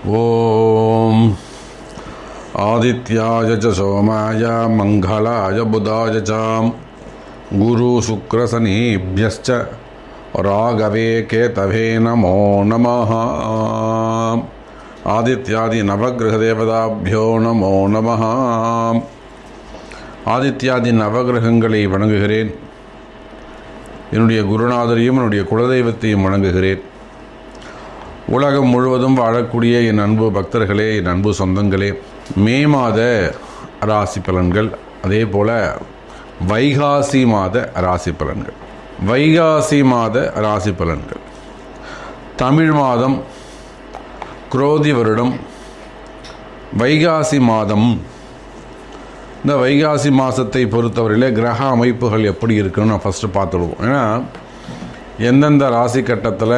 ஓம் ஆதித்யாய ச சோமாய மங்களாய புதாய ச குரு சுக்ர சனிப்யஸ்ச ராகவே கேதவே நமோ நமः. ஆதித்யாதி நவகிரக தேவதாபியோ நமோ நமः. ஆதித்யாதி நவகிரகங்களை வணங்குகிறேன். என்னுடைய குருநாதரையும் என்னுடைய குலதெய்வத்தையும் வணங்குகிறேன். உலகம் முழுவதும் வாழக்கூடிய என் அன்பு பக்தர்களே, என் அன்பு சொந்தங்களே, மே மாத ராசி பலன்கள், அதே போல் வைகாசி மாத ராசி பலன்கள். வைகாசி மாத ராசி பலன்கள் தமிழ் மாதம் குரோதி வருடம் வைகாசி மாதம். இந்த வைகாசி மாதத்தை பொறுத்தவரையிலே கிரக அமைப்புகள் எப்படி இருக்குன்னு நான் ஃபஸ்ட்டு பார்த்துடுவோம். ஏன்னா எந்தெந்த ராசி கட்டத்தில்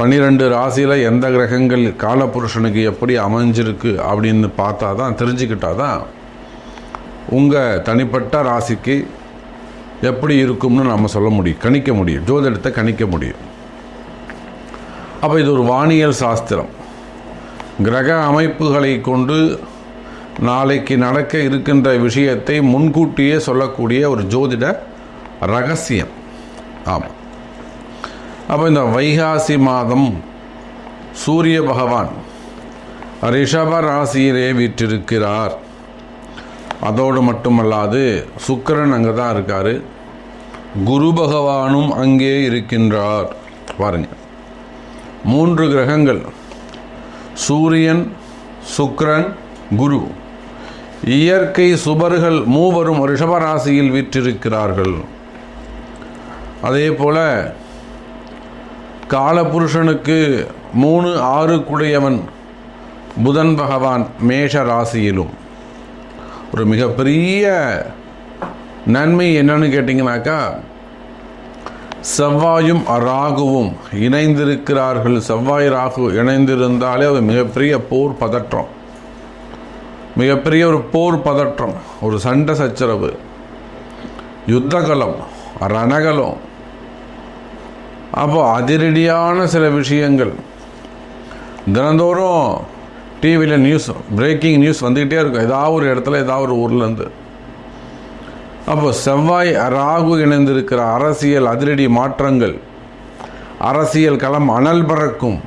12 ராசியில் எந்த கிரகங்கள் காலபுருஷனுக்கு எப்படி அமைஞ்சிருக்கு அப்படின்னு பார்த்தா தான், தெரிஞ்சுக்கிட்டா தான் உங்கள் தனிப்பட்ட ராசிக்கு எப்படி இருக்கும்னு நம்ம சொல்ல முடியும், கணிக்க முடியும், ஜோதிடத்தை கணிக்க முடியும். அப்போ இது ஒரு வானியல் சாஸ்திரம். கிரக அமைப்புகளை கொண்டு நாளைக்கு நடக்க இருக்கின்ற விஷயத்தை முன்கூட்டியே சொல்லக்கூடிய ஒரு ஜோதிட ரகசியம். ஆமாம். அப்போ இந்த வைகாசி மாதம் சூரிய பகவான் ரிஷப ராசியிலே வீற்றிருக்கிறார். அதோடு மட்டுமல்லாது சுக்கிரன் அங்கே தான் இருக்கார், குரு பகவானும் அங்கே இருக்கின்றார். பாருங்க, 3 கிரகங்கள், சூரியன், சுக்கிரன், குரு, இயற்கை சுபர்கள் மூவரும் ரிஷபராசியில் வீற்றிருக்கிறார்கள். அதே போல காலபுருஷனுக்கு 3, 6 குடையவன் புதன் பகவான் மேஷ ராசியிலும். ஒரு மிகப்பெரிய நன்மை என்னன்னு கேட்டிங்கனாக்கா, செவ்வாயும் ராகுவும் இணைந்திருக்கிறார்கள். செவ்வாய் ராகு இணைந்திருந்தாலே அது மிகப்பெரிய போர் பதற்றம், மிகப்பெரிய ஒரு போர் பதற்றம், ஒரு சண்டை சச்சரவு, யுத்தகலம், ரணகலம். அப்போ அதிரடியான சில விஷயங்கள் தினந்தோறும் டிவியில் நியூஸ், பிரேக்கிங் நியூஸ் வந்துக்கிட்டே இருக்கும், ஏதாவது ஒரு இடத்துல, ஏதாவது ஒரு ஊர்லேருந்து. அப்போ செவ்வாய் ராகு இணைந்திருக்கிற அரசியல் அதிரடி மாற்றங்கள், அரசியல் களம் அனல் பறக்கும்.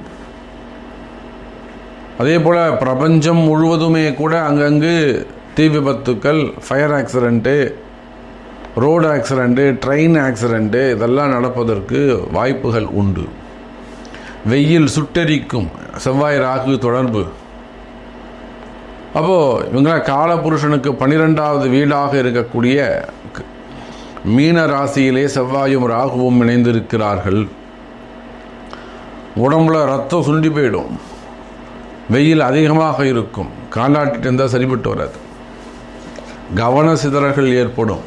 அதே போல் பிரபஞ்சம் முழுவதுமே கூட அங்கங்கு தீ விபத்துக்கள், fire accident, road accident, train accident இதெல்லாம் நடப்பதற்கு வாய்ப்புகள் உண்டு. வெயில் சுட்டெரிக்கும், செவ்வாய் ராகு தொடர்பு. அப்போது இவங்க காலபுருஷனுக்கு 12வது வீடாக இருக்கக்கூடிய மீன ராசியிலே செவ்வாயும் ராகுவும் இணைந்திருக்கிறார்கள். உடம்புல ரத்தம் சுண்டி போயிடும், வெயில் அதிகமாக இருக்கும், காலாட்டிட்டு இருந்தால் சரிபட்டு வராது, கவன சிதறல்கள் ஏற்படும்,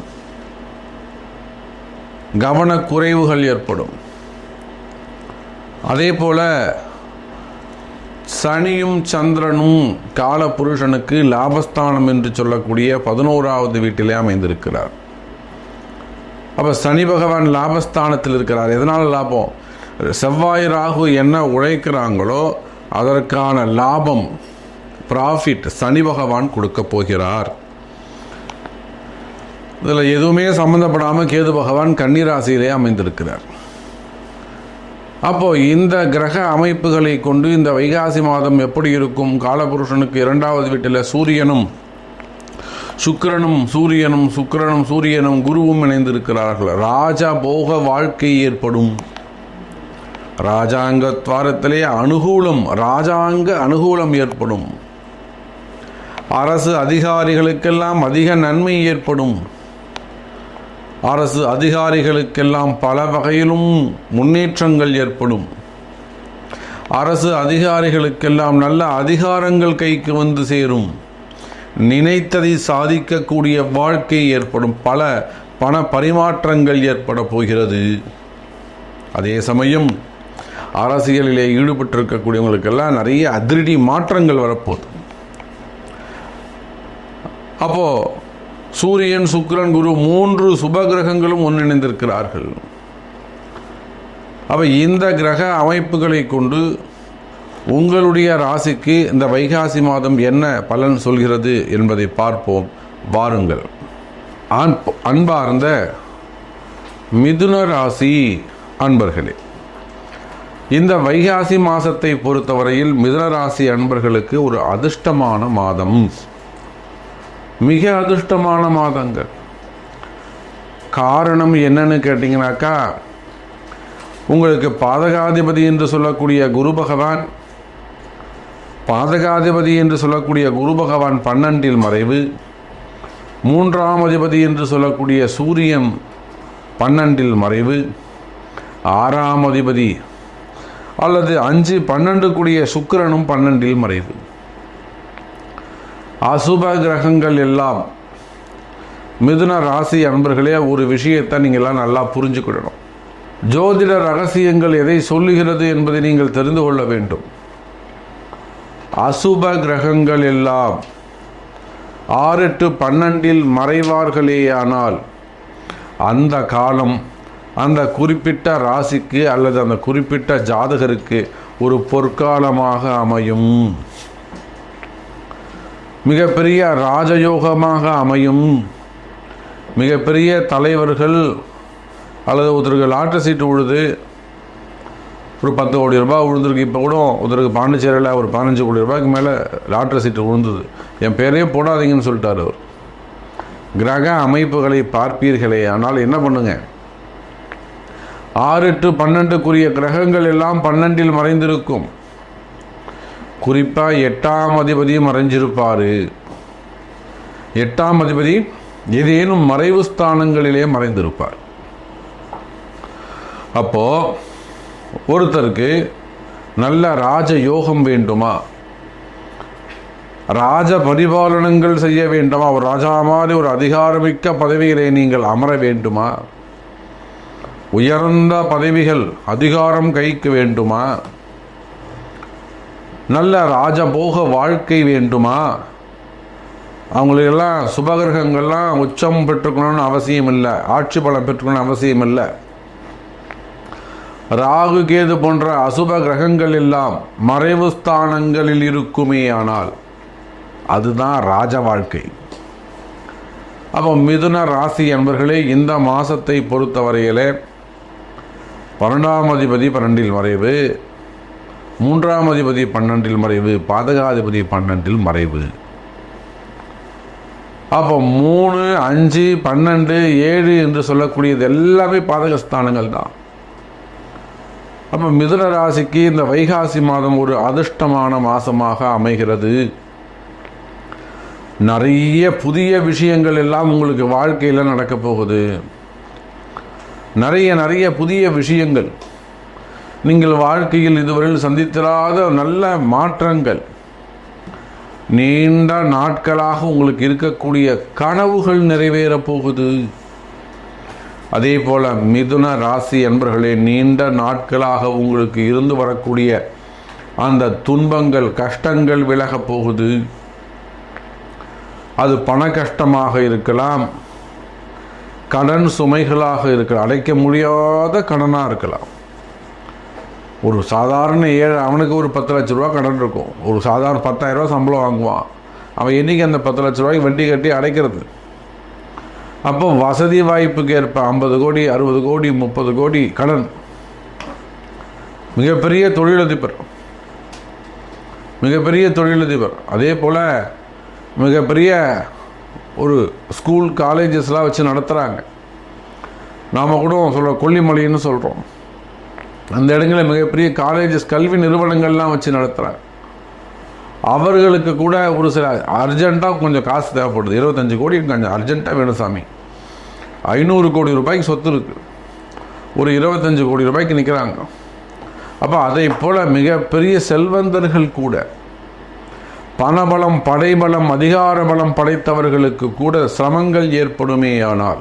கவனக்குறைவுகள் ஏற்படும். அதே போல சனியும் சந்திரனும் காலபுருஷனுக்கு லாபஸ்தானம் என்று சொல்லக்கூடிய 11வது வீட்டிலே அமைந்திருக்கிறார். அப்போ சனி பகவான் லாபஸ்தானத்தில் இருக்கிறார். எதனால் லாபம்? செவ்வாய் ராகு என்ன உழைக்கிறாங்களோ அதற்கான லாபம், ப்ராஃபிட் சனி பகவான் கொடுக்க போகிறார். இதில் எதுவுமே சம்மந்தப்படாமல் கேது பகவான் கன்னிராசியிலே அமைந்திருக்கிறார். அப்போது இந்த கிரக அமைப்புகளை கொண்டு இந்த வைகாசி மாதம் எப்படி இருக்கும்? காலபுருஷனுக்கு 2வது வீட்டில் சூரியனும் சுக்கிரனும் சூரியனும் குருவும் இணைந்திருக்கிறார்கள். ராஜபோக வாழ்க்கை ஏற்படும். ராஜாங்க துவாரத்திலே ராஜாங்க அனுகூலம் ஏற்படும். அரசு அதிகாரிகளுக்கெல்லாம் அதிக நன்மை ஏற்படும். அரசு அதிகாரிகளுக்கெல்லாம் பல வகையிலும் முன்னேற்றங்கள் ஏற்படும். அரசு அதிகாரிகளுக்கெல்லாம் நல்ல அதிகாரங்கள் கைக்கு வந்து சேரும். நினைத்ததை சாதிக்கக்கூடிய வாழ்க்கை ஏற்படும். பல பண பரிமாற்றங்கள் ஏற்பட போகிறது. அதே சமயம் அரசியலிலே ஈடுபட்டிருக்கக்கூடியவங்களுக்கெல்லாம் நிறைய அதிரடி மாற்றங்கள் வரப்போகுது. அப்போது சூரியன், சுக்கிரன், குரு 3 சுப கிரகங்களும் ஒன்றிணைந்திருக்கிறார்கள். அப்போ இந்த கிரக அமைப்புகளை கொண்டு உங்களுடைய ராசிக்கு இந்த வைகாசி மாதம் என்ன பலன் சொல்கிறது என்பதை பார்ப்போம் வாருங்கள். அன்பார்ந்த மிதுன ராசி அன்பர்களே, இந்த வைகாசி மாதத்தை பொறுத்தவரையில் மிதுன ராசி அன்பர்களுக்கு ஒரு அதிர்ஷ்டமான மாதம், மிக அதிர்ஷ்டமான மாதங்கள். காரணம் என்னன்னு கேட்டிங்கனாக்கா, உங்களுக்கு பாதகாதிபதி என்று சொல்லக்கூடிய குரு பகவான் 12 மறைவு, 3ஆம் அதிபதி என்று சொல்லக்கூடிய சூரியன் 12 மறைவு, 6ஆம் அதிபதி அல்லது 5, 12 கூடிய சுக்கிரனும் 12 மறைவு. அசுப கிரகங்கள் எல்லாம் மிதுன ராசி அன்பர்களே ஒரு விஷயத்தை நீங்கள்லாம் நல்லா புரிஞ்சுக்கிடணும். ஜோதிட ரகசியங்கள் எதை சொல்லுகிறது என்பதை நீங்கள் தெரிந்து கொள்ள வேண்டும். அசுப கிரகங்கள் எல்லாம் 6, 8, 12 மறைவார்களேயானால் அந்த காலம் அந்த குறிப்பிட்ட ராசிக்கு அல்லது அந்த குறிப்பிட்ட ஜாதகருக்கு ஒரு பொற்காலமாக அமையும், மிகப்பெரிய ராஜயோகமாக அமையும். மிகப்பெரிய தலைவர்கள் அல்லது ஒருத்தருக்கு லாட்டரி சீட்டு விழுது, ஒரு 10 கோடி ரூபாய் விழுந்திருக்கு. இப்போ கூட ஒருத்தருக்கு பாண்டிச்சேரியில் ஒரு 15 கோடி ரூபாய்க்கு மேலே லாட்டரி சீட்டு விழுந்தது. என் பேரையே போடாதீங்கன்னு சொல்லிட்டார் அவர். கிரக அமைப்புகளை பார்ப்பீர்களே, ஆனால் என்ன பண்ணுங்க, 6, 8, 12 கிரகங்கள் எல்லாம் 12 மறைந்திருக்கும். குறிப்பாக 8ஆம் அதிபதி மறைஞ்சிருப்பார். 8ஆம் அதிபதி ஏதேனும் மறைவு ஸ்தானங்களிலே மறைந்திருப்பார். அப்போ ஒருத்தருக்கு நல்ல ராஜ யோகம் வேண்டுமா, ராஜ பரிபாலனங்கள் செய்ய வேண்டுமா, ஒரு ராஜா மாதிரி ஒரு அதிகாரமிக்க பதவியிலே நீங்கள் அமர வேண்டுமா, உயர்ந்த பதவிகள் அதிகாரம் கைக்கு வேண்டுமா, நல்ல ராஜபோக வாழ்க்கை வேண்டுமா, அவங்களுக்கெல்லாம் சுபகிரகங்கள்லாம் உச்சம் பெற்றுக்கணும்னு அவசியம் இல்லை, ஆட்சி பலம் பெற்றுக்கணும்னு அவசியம் இல்லை. ராகு கேது போன்ற அசுப கிரகங்கள் எல்லாம் மறைவு ஸ்தானங்களில் இருக்குமே ஆனால் அதுதான் ராஜ வாழ்க்கை. அப்போ மிதுன ராசி என்பர்களே, இந்த மாதத்தை பொறுத்தவரையிலே 12ஆம் அதிபதி 12 மறைவு, 3ஆம் அதிபதி 12 மறைவு, பாதகாதிபதி 12 மறைவு. அப்போ 3, 5, 12, 7 என்று சொல்லக்கூடியது எல்லாமே பாதகஸ்தானங்கள் தான். அப்போ மிதுன ராசிக்கு இந்த வைகாசி மாதம் ஒரு அதிர்ஷ்டமான மாதமாக அமைகிறது. நிறைய புதிய விஷயங்கள் எல்லாம் உங்களுக்கு வாழ்க்கையில் நடக்க போகுது. நிறைய புதிய விஷயங்கள், நீங்கள் வாழ்க்கையில் இதுவரையில் சந்தித்திராத நல்ல மாற்றங்கள், நீண்ட நாட்களாக உங்களுக்கு இருக்கக்கூடிய கனவுகள் நிறைவேறப் போகுது. அதே போல மிதுன ராசி என்பர்களே, நீண்ட நாட்களாக உங்களுக்கு இருந்து வரக்கூடிய அந்த துன்பங்கள் கஷ்டங்கள் விலகப் போகுது. அது பண கஷ்டமாக இருக்கலாம், கடன் சுமைகளாக இருக்கலாம், அடைக்க முடியாத கடனாக இருக்கலாம். ஒரு சாதாரண ஏழை அவனுக்கு ஒரு 10 லட்ச ரூபா கடன் இருக்கும். ஒரு சாதாரண 10,000 ரூபா சம்பளம் வாங்குவான். அவன் என்றைக்கு அந்த 10 லட்ச ரூபாய்க்கு வட்டி கட்டி அடைக்கிறது? அப்போ வசதி வாய்ப்புக்கு ஏற்ப 50 கோடி 60 கோடி 30 கோடி கடன். மிகப்பெரிய தொழிலதிபர். அதே போல் மிகப்பெரிய ஒரு ஸ்கூல் காலேஜஸ்லாம் வச்சு நடத்துகிறாங்க. நாம் கூட கொல்லிமலைன்னு சொல்கிறோம். அந்த இடங்களில் மிகப்பெரிய காலேஜஸ் கல்வி நிறுவனங்கள்லாம் வச்சு நடத்துகிறாங்க. அவர்களுக்கு கூட ஒரு சில அர்ஜெண்ட்டாக கொஞ்சம் காசு தேவைப்படுது. 25 கோடி கொஞ்சம் அர்ஜெண்ட்டாக வேணும் சாமி. 500 கோடி ரூபாய்க்கு சொத்து இருக்குது, ஒரு 25 கோடி ரூபாய்க்கு நிற்கிறாங்க. அப்போ அதை போல் மிகப்பெரிய செல்வந்தர்கள் கூட, பணபலம் படைபலம் அதிகார பலம் படைத்தவர்களுக்கு கூட சிரமங்கள் ஏற்படுமேயானால்,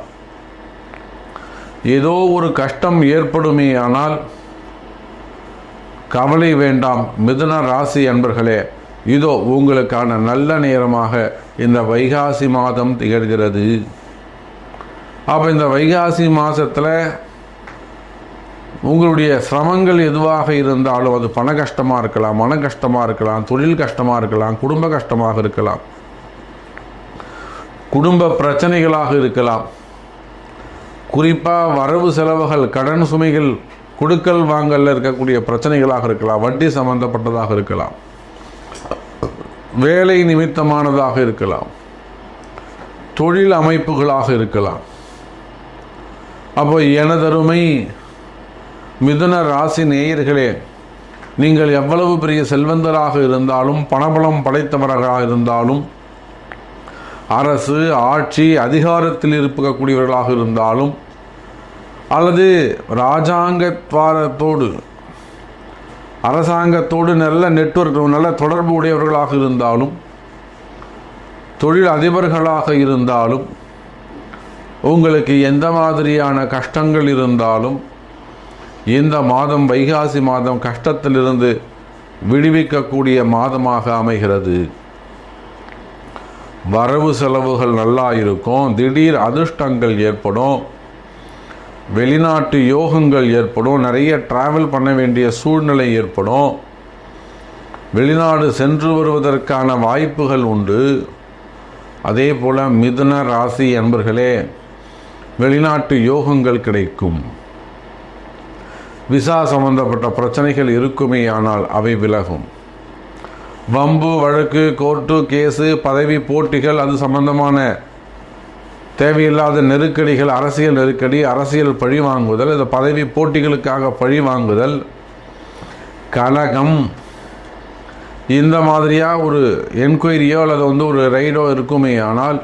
ஏதோ ஒரு கஷ்டம் ஏற்படுமேயானால் கவலை வேண்டாம் மிதுன ராசி அன்பர்களே. இதோ உங்களுக்கான நல்ல நேரமாக இந்த வைகாசி மாதம் திகழ்கிறது. அப்போ இந்த வைகாசி மாதத்தில் உங்களுடைய சிரமங்கள் எதுவாக இருந்தாலும், அது பண கஷ்டமாக இருக்கலாம், மன கஷ்டமாக இருக்கலாம், தொழில் கஷ்டமாக இருக்கலாம், குடும்ப கஷ்டமாக இருக்கலாம், குடும்ப பிரச்சனைகளாக இருக்கலாம், குறிப்பாக வரவு செலவுகள், கடன் சுமைகள், கொடுக்கல் வாங்கல்ல இருக்கக்கூடிய பிரச்சனைகளாக இருக்கலாம், வட்டி சம்பந்தப்பட்டதாக இருக்கலாம், வேலை நிமித்தமானதாக இருக்கலாம், தொழில் அமைப்புகளாக இருக்கலாம். அப்போ எனதருமை மிதுன ராசி நேயர்களே, நீங்கள் எவ்வளவு பெரிய செல்வந்தராக இருந்தாலும், பணபலம் படைத்தவர்களாக இருந்தாலும், அரசு ஆட்சி அதிகாரத்தில் இருக்கக்கூடியவர்களாக இருந்தாலும், அல்லது இராஜாங்கத்வாரத்தோடு அரசாங்கத்தோடு நல்ல நெட்வொர்க், நல்ல தொடர்பு உடையவர்களாக இருந்தாலும், தொழில் அதிபர்களாக இருந்தாலும், உங்களுக்கு எந்த மாதிரியான கஷ்டங்கள் இருந்தாலும் இந்த மாதம், வைகாசி மாதம், கஷ்டத்திலிருந்து விடுவிக்கக்கூடிய மாதமாக அமைகிறது. வரவு செலவுகள் நல்லா இருக்கும், திடீர் அதிர்ஷ்டங்கள் ஏற்படும், வெளிநாட்டு யோகங்கள் ஏற்படும், நிறைய டிராவல் பண்ண வேண்டிய சூழ்நிலை ஏற்படும், வெளிநாடு சென்று வருவதற்கான வாய்ப்புகள் உண்டு. அதே போல் மிதுன ராசி அன்பர்களே, வெளிநாட்டு யோகங்கள் கிடைக்கும். விசா சம்பந்தப்பட்ட பிரச்சனைகள் இருக்குமே, ஆனால் அவை விலகும். வம்பு வழக்கு, கோர்ட்டு கேஸு, பதவி போட்டிகள், அது சம்பந்தமான தேவையில்லாத நெருக்கடிகள், அரசியல் நெருக்கடி, அரசியல் பழி வாங்குதல், இந்த பதவி போட்டிகளுக்காக பழி வாங்குதல், கலகம், இந்த மாதிரியாக ஒரு என்கொயரியோ அல்லது ஒரு ரைடோ இருக்குமே. ஆனால்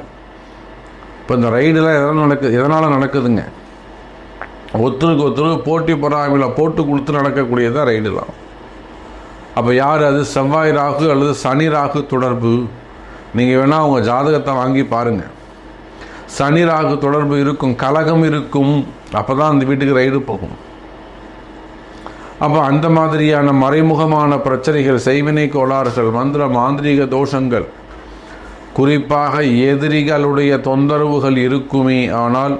இப்போ இந்த ரைடெலாம் எதனால் நடக்குதுங்க? ஒருத்தருக்கு ஒருத்தருக்கு போட்டி பொறாமையில் போட்டு கொடுத்து நடக்கக்கூடியதான் ரைடெலாம். அப்போ யார் அது? செவ்வாய் ராகு அல்லது சனி ராகு தொடர்பு. நீங்கள் வேணால் உங்கள் ஜாதகத்தை வாங்கி பாருங்கள். சனி ராகு தொடர்பு இருக்கும், கலகம் இருக்கும், அப்போ தான் அந்த வீட்டுக்கு ரைடு போகும். அப்போ அந்த மாதிரியான மறைமுகமான பிரச்சனைகள், செய்வினை கோளாறுகள், மந்திர மாந்திரீக தோஷங்கள், குறிப்பாக எதிரிகளுடைய தொந்தரவுகள் இருக்குமே. ஆனால்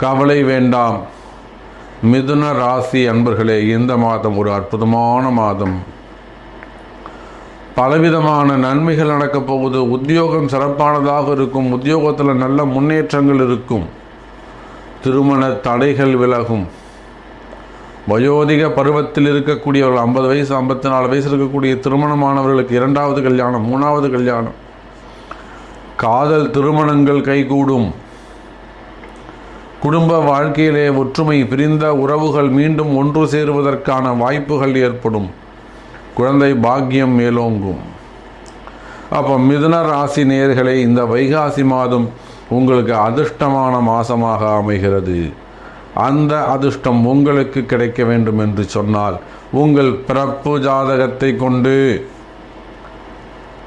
கவலை வேண்டாம் மிதுன ராசி அன்பர்களே, இந்த மாதம் ஒரு அற்புதமான மாதம். பலவிதமான நன்மைகள் நடக்கப் போகுது. உத்தியோகம் சிறப்பானதாக இருக்கும், உத்தியோகத்தில் நல்ல முன்னேற்றங்கள் இருக்கும், திருமண தடைகள் விலகும். வயோதிக பருவத்தில் இருக்கக்கூடியவர்கள், 50 வயசு 54 வயசு இருக்கக்கூடிய திருமணமானவர்களுக்கு 2வது கல்யாணம், 3வது கல்யாணம், காதல் திருமணங்கள் கைகூடும். குடும்ப வாழ்க்கையிலே ஒற்றுமை, பிரிந்த உறவுகள் மீண்டும் ஒன்று சேருவதற்கான வாய்ப்புகள் ஏற்படும். குழந்தை பாக்கியம் மேலோங்கும். அப்போ மிதுன ராசி நேயர்களே, இந்த வைகாசி மாதம் உங்களுக்கு அதிர்ஷ்டமான மாதமாக அமைகிறது. அந்த அதிர்ஷ்டம் உங்களுக்கு கிடைக்க வேண்டும் என்று சொன்னால், உங்கள் பிறப்பு ஜாதகத்தை கொண்டு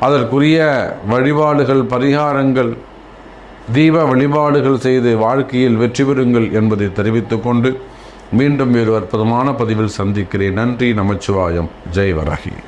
அதற்குரிய வழிபாடுகள், பரிகாரங்கள், தீப வழிபாடுகள் செய்து வாழ்க்கையில் வெற்றி பெறுங்கள் என்பதை தெரிவித்துக்கொண்டு மீண்டும் வேறு அற்புதமான பதிவில் சந்திக்கிறேன். நன்றி. நமச்சிவாயம். ஜெய் வராகி.